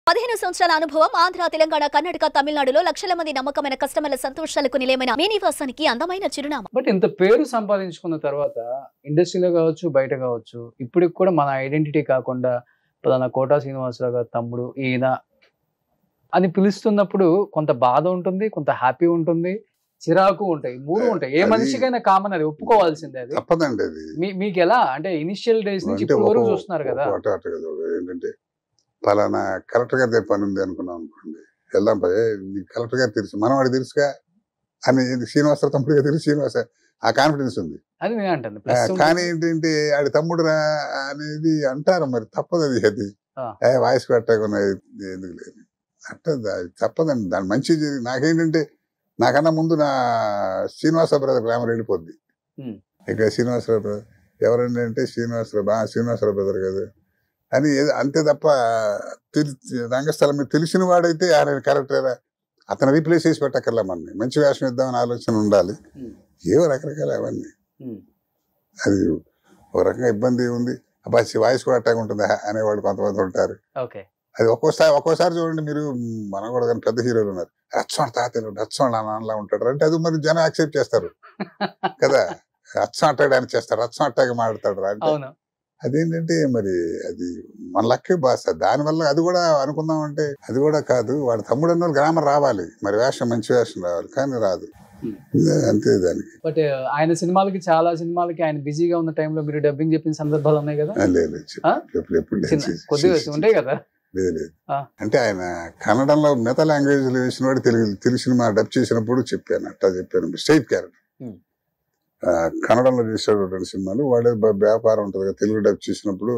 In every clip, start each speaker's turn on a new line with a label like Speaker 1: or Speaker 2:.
Speaker 1: 15 సంవత్సరాల అనుభవం ఆంధ్ర, తెలంగాణ, కర్ణాటక, తమిళనాడులో లక్షల మంది నమ్మకమైన కస్టమర్ల సంతోషాలకు నిలయమైన మీ నివాసానికి అందమైన చిరునామా.
Speaker 2: బట్ ఇంత పేరు సంపాదించుకున్న తర్వాత ఇండస్ట్రీలో కావచ్చు, బయట కావచ్చు, ఇప్పటికి కూడా మన ఐడెంటిటీ కాకుండా పలానా కోటా శ్రీనివాసరావు గారు తమ్ముడు ఈయన అని పిలుస్తున్నప్పుడు కొంత బాధ ఉంటుంది, కొంత హ్యాపీ ఉంటుంది, చిరాకు ఉంటాయి, మూడు ఉంటాయి. ఏ మనిషికైనా కామన్, అది ఒప్పుకోవాల్సిందే. అది
Speaker 3: తప్పదండి. అది
Speaker 2: మీకు ఎలా అంటే ఇనిషియల్ డేస్ నుంచి ఇప్పటి వరకు చూస్తున్నారు కదా.
Speaker 3: ఏంటంటే పలానా కలెక్టర్ గారి పని ఉంది అనుకున్నాం అనుకోండి, వెళ్దాం కలెక్టర్ గారు తెలుసు, మనం వాడు తెలుసుగా అని శ్రీనివాసరావు తమ్ముడుగా తెలుసు, శ్రీనివాస ఆ కాన్ఫిడెన్స్ ఉంది.
Speaker 2: అది నేను అంటాను.
Speaker 3: కానీ ఏంటంటే ఆడి తమ్ముడు రా అనేది అంటారు, మరి తప్పదు. అది వాయిస్ పెట్టకున్నది ఎందుకు లేదు అంటే తప్పదండి. దాని మంచి నాకేంటంటే నాకన్నా ముందు నా శ్రీనివాసరావు బ్రదర్ గ్రామర్ వెళ్ళిపోద్ది. ఇక్కడ శ్రీనివాసరావు బ్రదర్ ఎవరండి అంటే శ్రీనివాసరావు బ్రదర్ కదా అని అంతే తప్ప రంగస్థలం మీద తెలిసిన వాడైతే ఆయన కరెక్ట్ అతను రీప్లేస్ చేసి పెట్టక్కర్లా. మనని మంచి వేషం ఇద్దామని ఆలోచన ఉండాలి. ఏవో రకరకాల అవన్నీ అది ఒక రకంగా ఇబ్బంది ఉంది. అబ్బా వాయిస్ కూడా అట్టాగా ఉంటుంది అనేవాళ్ళు కొంతమంది ఉంటారు. అది ఒక్కోసారి చూడండి, మీరు మనం కూడా కానీ పెద్ద హీరోలు ఉన్నారు, రచ్చోడు తాతలు రచ్చోడు నాన్నలా ఉంటాడు అంటే అది మరి జనం యాక్సెప్ట్ చేస్తారు కదా. రచ్చం అట్టాడు అని చేస్తారు, రచ్చం అట్టాగా మాట్లాడతాడు అంటే అదేంటంటే మరి అది మన లక్కే భాష. దానివల్ల అది కూడా అనుకుందామంటే అది కూడా కాదు. వాడు తమ్ముడు అన్న గ్రామర్ రావాలి, మరి వేషం మంచి వేషం రావాలి, కానీ రాదు అంతే దానికి.
Speaker 2: బట్ ఆయన సినిమాలకి చాలా సినిమాలకి ఆయన బిజీగా ఉన్న టైంలో మీరు డబ్బింగ్ చెప్పిన సందర్భాలు ఉన్నాయి కదా. కొద్దిగా ఉంటాయి కదా.
Speaker 3: లేదు అంటే ఆయన కన్నడంలో మిగతా లాంగ్వేజ్ వేసిన వాడు తెలుగు సినిమా డబ్ చేసినప్పుడు చెప్పాను, అట్టా చెప్పాను. స్ట్రైట్ క్యారెక్టర్ కన్నడంలో చేసాడు 2 సినిమాలు. వాడే వ్యాపారం ఉంటుంది కదా, తెలుగు డబ్ చేసినప్పుడు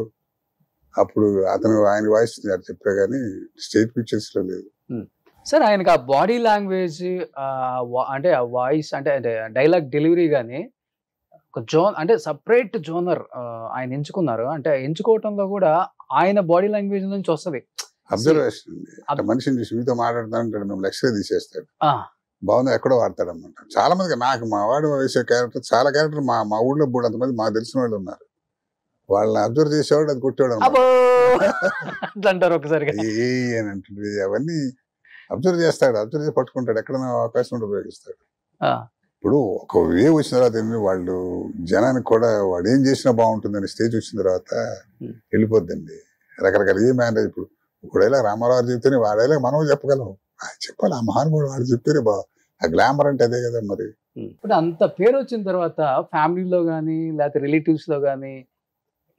Speaker 3: అప్పుడు అతను ఆయన వాయిస్ చెప్పా కానీ స్టేట్ పిక్చర్స్ లో లేదు.
Speaker 2: సార్ ఆయనకు ఆ బాడీ లాంగ్వేజ్ అంటే ఆ వాయిస్ అంటే డైలాగ్ డెలివరీ కానీ ఒక అంటే సపరేట్ జోనర్ ఆయన ఎంచుకున్నారు. అంటే ఎంచుకోవటంలో కూడా ఆయన బాడీ లాంగ్వేజ్ నుంచి వస్తుంది.
Speaker 3: అబ్జర్వేషన్ అండి. మనిషిని చూసి మీతో మాట్లాడుతానంటాడు, మేము లక్ష్యంగా తీసేస్తాడు, బాగుంది ఎక్కడో వాడతాడు అన్నమాట. చాలా మందికి నాకు మా వాడు వేసే క్యారెక్టర్ చాలా క్యారెక్టర్ మా ఊళ్ళో కూడా అంతమంది మాకు తెలిసిన వాళ్ళు ఉన్నారు. వాళ్ళని అబ్జర్వ్ చేసేవాడు, అది కొట్టేవాడు
Speaker 2: అంటారు ఒకసారి
Speaker 3: అంటే అవన్నీ అబ్జర్వ్ చేస్తాడు, అబ్జర్వ్ చేసి పట్టుకుంటాడు, ఎక్కడైనా అవకాశం ఉంటే ఉపయోగిస్తాడు. ఇప్పుడు ఒక వే వచ్చిన తర్వాత వాళ్ళు జనానికి కూడా వాడు ఏం చేసినా బాగుంటుందని స్టేజ్ వచ్చిన తర్వాత వెళ్ళిపోద్దండి. రకరకాల ఏ మ్యారేజ్ ఇప్పుడు ఒకడేలా రామారావు చెప్తేనే వాడేలా మనం చెప్పగలం, చెప్పాలి ఆ మహానుభావుడు వాడు చెప్తేనే ఆ గ్లామర్ అంటే అదే కదా. మరి
Speaker 2: ఇప్పుడు అంత పేరు వచ్చిన తర్వాత ఫ్యామిలీలో కానీ లేకపోతే రిలేటివ్స్ లో కానీ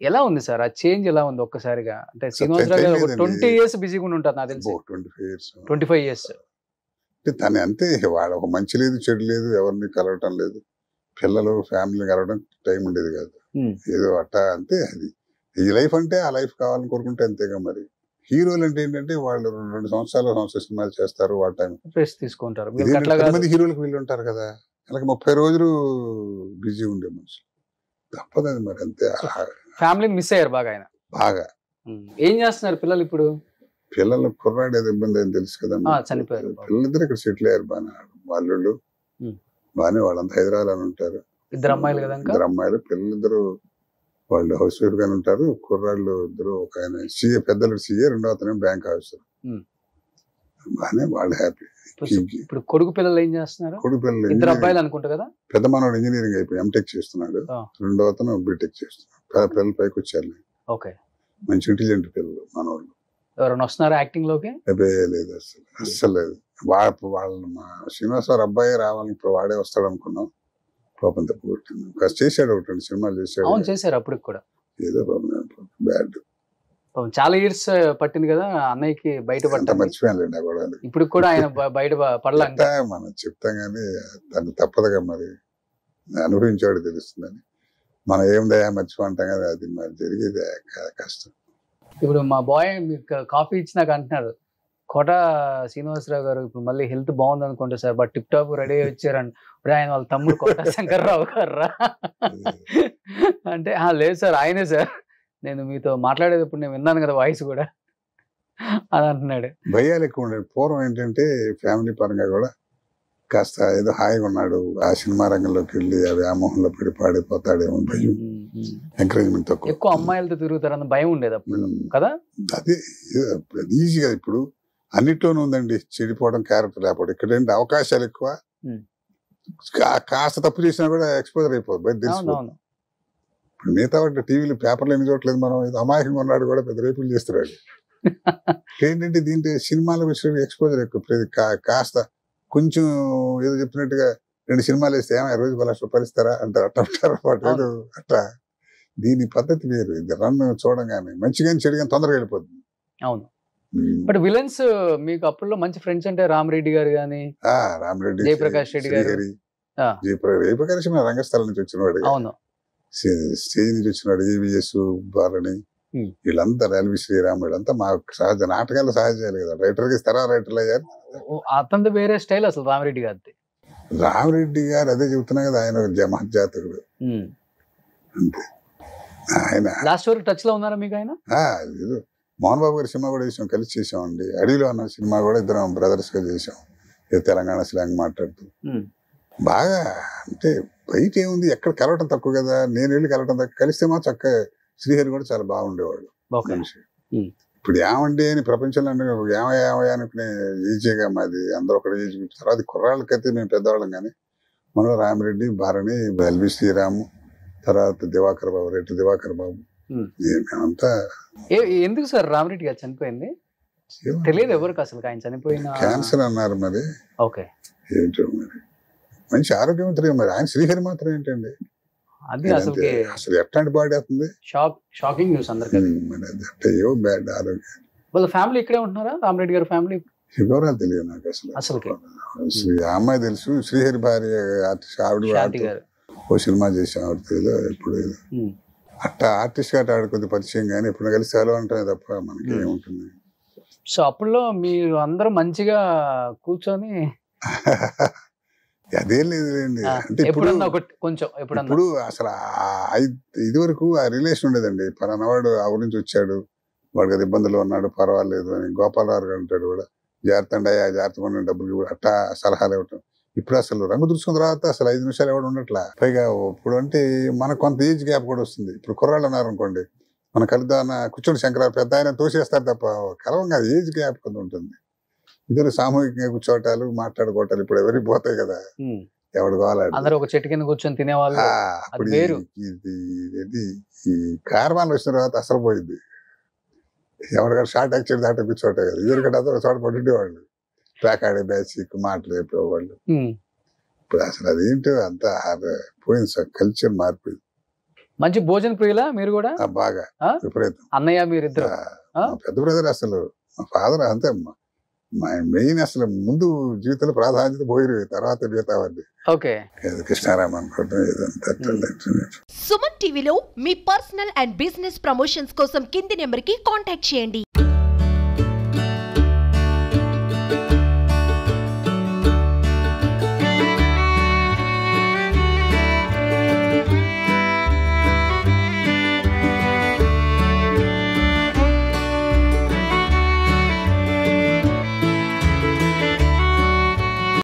Speaker 2: ఎలా ఉంది సార్ ఆ చేంజ్? ఎలా ఉంది ఒక్కసారిగా? అంటే శ్రీనివాసరావు గారు 20 years బిజీగా ఉంటారు నాకు తెలిసి. 25 years
Speaker 3: తను అంతే. వాడు ఒక మంచి లేదు చెడు లేదు, ఎవరిని కలవటం లేదు, పిల్లలు ఫ్యామిలీ కలవడం టైం ఉండేది కాదు, ఏదో అట్టా అంతే. అది ఈ లైఫ్ అంటే ఆ లైఫ్ కావాలని కోరుకుంటే అంతేగా. మరి హీరోలు అంటే ఏంటంటే వాళ్ళు 2 సంవత్సరాలు సినిమాలు చేస్తారు, వాళ్ళ టైం
Speaker 2: రెస్ట్ తీసుకుంటారు.
Speaker 3: మంది హీరోలకు వీళ్ళు ఉంటారు కదా, అలాగే 30 రోజులు బిజీ ఉండే మనుషులు, తప్పదు మరి అంతే.
Speaker 2: ఫ్యామిలీని మిస్ అయ్యారు బాగా ఆయన.
Speaker 3: బాగా.
Speaker 2: ఏం చేస్తున్నారు పిల్లలు ఇప్పుడు?
Speaker 3: పిల్లలు కుర్రాడు ఏదో ఇబ్బంది అని తెలుసు కదా,
Speaker 2: చనిపోయారు.
Speaker 3: పిల్లలిద్దరు ఇక్కడ సెటిల్ అయ్యారు బాగా, వాళ్ళు బాగానే. వాళ్ళంతా హైదరాబాద్ అని ఉంటారు.
Speaker 2: 2 అమ్మాయిలు కదా?
Speaker 3: 2 అమ్మాయిలు. పిల్లలిద్దరు వాళ్ళు హౌస్ వైఫ్ గానే ఉంటారు. కుర్రాళ్ళు ఇద్దరు, ఒక ఆయన సీఏ, పెద్దలు సీఏ, రెండో అతను బ్యాంక్ ఆఫీసర్. బాగానే వాళ్ళు హ్యాపీ.
Speaker 2: ఇప్పుడు కొడుకు పిల్లలు ఏం చేస్తున్నారు?
Speaker 3: కొడుకు పిల్లలు
Speaker 2: 2 అబ్బాయిలు అనుకుంటా కదా.
Speaker 3: పెద్ద మనవాడు ఇంజనీరింగ్ అయిపోయి ఎంటెక్ చేస్తున్నాడు, రెండో అతను బీటెక్ చేస్తున్నాడు. పిల్లలు పైకి వచ్చారు. మంచి ఇంటెలిజెంట్ పిల్లలు మనవాళ్ళు.
Speaker 2: ఎవరైనా వస్తున్నారా యాక్టింగ్ లోకి?
Speaker 3: లేదు, అస్సలు లేదు. వాళ్ళు మా శ్రీనివాసరావు అబ్బాయి రావాలని ఇప్పుడు వాడే వస్తాడు అనుకున్నాం, పాపం తప్పు కొట్టింది. చేశాడు, 2 సినిమాలు చేశాడు.
Speaker 2: అవును చేశారు. అప్పుడు కూడా
Speaker 3: ఏదో బ్యాడ్.
Speaker 2: చాలా ఇయర్స్ పట్టింది కదా అన్నయ్యకి బయట పడ్డా.
Speaker 3: మర్చిపోయానులేండి ఆ గొడవలు.
Speaker 2: ఇప్పుడు కూడా ఆయన బయట పడలా.
Speaker 3: మనం చెప్తాం కానీ తను తప్పదుగా, మరి అనుభవించాడు తెలుస్తుందని. మనం ఏమిదయా మర్చిపోంటాం కదా, అది మరి జరిగేది కష్టం.
Speaker 2: ఇప్పుడు మా బాయ్ మీకు కాఫీ ఇచ్చినాక అంటున్నారు, కోటా శ్రీనివాసరావు గారు ఇప్పుడు మళ్ళీ హెల్త్ బాగుంది అనుకుంటా sir, but tip top ready వచ్చారని. ఇప్పుడు ఆయన వాళ్ళ తమ్ముడు కోటా శంకర్రావు గారు అంటే లేదు సార్ ఆయనే సార్, నేను మీతో మాట్లాడేటప్పుడు నేను విన్నాను కదా వాయిస్ కూడా అని అంటున్నాడు.
Speaker 3: భయాలు ఎక్కువ ఉండేది పూర్వం. ఏంటంటే ఫ్యామిలీ పరంగా కూడా కాస్త ఏదో హాయిగా ఉన్నాడు. ఆ సినిమా రంగంలోకి వెళ్ళి ఆ వ్యామోహంలో పడి పాడిపోతాడేమో భయం. ఎంకరేజ్మెంట్ తక్కువ.
Speaker 2: ఎక్కువ అమ్మాయిలతో తిరుగుతారన్న భయం ఉండేది అప్పుడు కదా.
Speaker 3: అదే ఈజీగా ఇప్పుడు అన్నిట్లోనూ ఉందండి చెడిపోవడం, క్యారెక్టర్ లేకపోవడం. ఇక్కడ ఏంటి అవకాశాలు ఎక్కువ, కాస్త తప్పు చేసినా కూడా ఎక్స్పోజర్ అయిపోతుంది, బయట తెలిసిపోతుంది. ఇప్పుడు మిగతా వాటి టీవీలు పేపర్లు ఎన్ని చూడట్లేదు మనం, అమాయకంగా ఉన్నాడు కూడా పెద్ద రేపులు చేస్తున్నాడు. ఏంటంటే దీంట్లో సినిమాల విషయం ఎక్స్పోజర్ ఎక్కువ. కాస్త కొంచెం ఏదో చెప్పినట్టుగా 2 సినిమాలు వేస్తే ఏమైనా రోజు 1 లక్ష రూపాయలు ఇస్తారా అంటారు, అట్లా ఏదో అట్లా. దీని పద్ధతి వేరు. ఇది రన్ చూడంగానే మంచిగా చెడుగా తొందరగా వెళ్ళిపోతుంది.
Speaker 2: అవును. బట్ విలన్స్ మీకు అప్పుల్లో మంచి ఫ్రెండ్స్ అంటే రామరెడ్డి గారు కానీ,
Speaker 3: రామరెడ్డి,
Speaker 2: జయప్రకాష్ రెడ్డి గారు.
Speaker 3: జయప్రకాష్ రంగస్థలం నుంచి వచ్చినవాడు,
Speaker 2: అవును,
Speaker 3: స్టేజ్ నుంచి వచ్చినాడు. ఏవిఎస్, బాలని, వీళ్ళంతా ఎల్వి శ్రీరామ్, వీళ్ళంతా మా సహజ నాటకాలు సహజాలు కదా. రైటర్కి ఇస్తారా, రైటర్లు అయ్యారు.
Speaker 2: అతనిది వేరే స్టైల్ అసలు రామరెడ్డి గారిది.
Speaker 3: రామరెడ్డి గారు అదే చెబుతున్నా కదా, ఆయన మహజాతకుడు అంతే. ఆయన
Speaker 2: లాస్ట్ వరకు టచ్ లో ఉన్నారా మీకు ఆయన?
Speaker 3: మోహన్ బాబు గారి సినిమా కూడా చేసాం, కలిసి చేసామండి. అడవిలో అన్న సినిమా కూడా ఇద్దరం బ్రదర్స్ గా చేసాం, తెలంగాణ స్లాంగ్ మాట్లాడుతూ. బాగా అంటే బయట ఏముంది, ఎక్కడ కలవటం తక్కువ కదా, నేను వెళ్ళి కలవటం తక్కువ. కలిస్తే మా చక్కగా శ్రీహరి కూడా చాలా బాగుండేవాడు మనిషి. ఇప్పుడు ఏమండి అని ప్రపంచంలో ఏమయ్యా అనుకునే ఈజీగా మాది, అందరూ ఒకటి ఏజ్. తర్వాత కుర్రాళ్ళకైతే మేము పెద్దవాళ్ళం, కానీ మనలో రామిరెడ్డి, భారణి, ఎల్వి శ్రీరామ్, తర్వాత దివాకర్ బాబు, రెడ్డి దివాకర్ బాబు. మేమంతా
Speaker 2: ఎందుకు సార్ రామరెడ్డి గారు చనిపోయింది తెలియదు ఎవరికి అసలు? ఆయన చనిపోయిన
Speaker 3: క్యాన్సర్ అన్నారు మరి.
Speaker 2: ఓకే,
Speaker 3: ఏంటో మరి మంచి ఆరోగ్యవంతుడే. మరి ఆయన శ్రీహరి మాత్రం ఏంటండి
Speaker 2: అది
Speaker 3: అసలు ఎట్లాంటి బాడీ అవుతుంది.
Speaker 2: షాకింగ్ న్యూస్ అందరికీ.
Speaker 3: అంటే ఏవో బ్యాడ్ ఆరోగ్యం.
Speaker 2: వాళ్ళ ఫ్యామిలీ ఇక్కడే ఉంటున్నారా, రామరెడ్డి గారి ఫ్యామిలీ?
Speaker 3: వివరాలు తెలియదు నాకు అసలు. ఆ అమ్మాయి తెలుసు, శ్రీహరి భార్య ఆర్టిస్ట్, ఆవిడ ఓ సినిమా చేసాం ఆవిడతో ఎప్పుడు. అట్లా ఆర్టిస్ట్ గా ఆడుకుంది పరిచయం, కానీ ఎప్పుడు కలిసి సెలవు అంటామే తప్ప మనకి ఏముంటుంది.
Speaker 2: సో అప్పుడులో మీరు అందరూ మంచిగా కూర్చొని
Speaker 3: అదేం లేదులేండి. అంటే ఇప్పుడు అసలు ఇది వరకు ఆ రిలేషన్ ఉండేదండి. పలానావాడు ఆ ఊరి నుంచి వచ్చాడు, వాడికి అది ఇబ్బందులు ఉన్నాడు, పర్వాలేదు అని గోపాలరావు గారు అంటాడు కూడా, జాగ్రత్త అండి అయ్యా, జాగ్రత్తగా డబ్బులు అట్టా సలహాలు ఇవ్వటం. ఇప్పుడు అసలు రంగు దురుచుకున్న తర్వాత అసలు 5 నిమిషాలు ఎవడు ఉండట్లా. పైగా ఇప్పుడు అంటే మనకు కొంత ఏజ్ గ్యాప్ కూడా వస్తుంది. ఇప్పుడు కుర్రాళ్ళు ఉన్నారు అనుకోండి, మన కలుద్దాన కూర్చొని శంకరావు పెద్ద ఆయన తోసేస్తారు తప్ప కలవంగా ఏజ్ గ్యాప్ కొంత ఉంటుంది. ఇద్దరు సామూహికంగా కూర్చోటాలు, మాట్లాడుకోవటాలు ఇప్పుడు ఎవరికి పోతాయి కదా, ఎవడు కావాలి.
Speaker 2: అందరూ ఒక చెట్టు కింద కూర్చొని తినేవాళ్ళు.
Speaker 3: అప్పుడు ఈ కార్వాన్లు వచ్చిన తర్వాత అసలు పోయింది. ఎవరికైనా షార్ట్ యాక్సిడెంట్ దాంట్లో కూర్చోటాయి కదా, ఇద్దరికంటే అందరూ చోట పట్టుండేవాళ్ళు, ట్రాక్ ఆడే బ్యాచ్ మాటలు చెప్పేవాళ్ళు. ఇప్పుడు అసలు అదేంటో అంతా పోయింది సార్, కల్చర్ మారిపోయింది.
Speaker 2: మంచి భోజన ప్రియులా మీరు కూడా?
Speaker 3: బాగా విపరీతం.
Speaker 2: అన్నయ్య మీరిద్దరు?
Speaker 3: పెద్ద బ్రదర్ అసలు మా ఫాదర్ అంతే. మెయిన్ అసలు ముందు జీవితంలో ప్రాధాన్యత పోయిరు, తర్వాత మిగతావన్నీ.
Speaker 2: ఓకే,
Speaker 3: కృష్ణారామ అనుకోవడం ఏదంతా.
Speaker 4: సుమన్ టీవీలో మీ పర్సనల్ అండ్ బిజినెస్ ప్రమోషన్స్ కోసం కింది నెంబర్కి కాంటాక్ట్ చేయండి.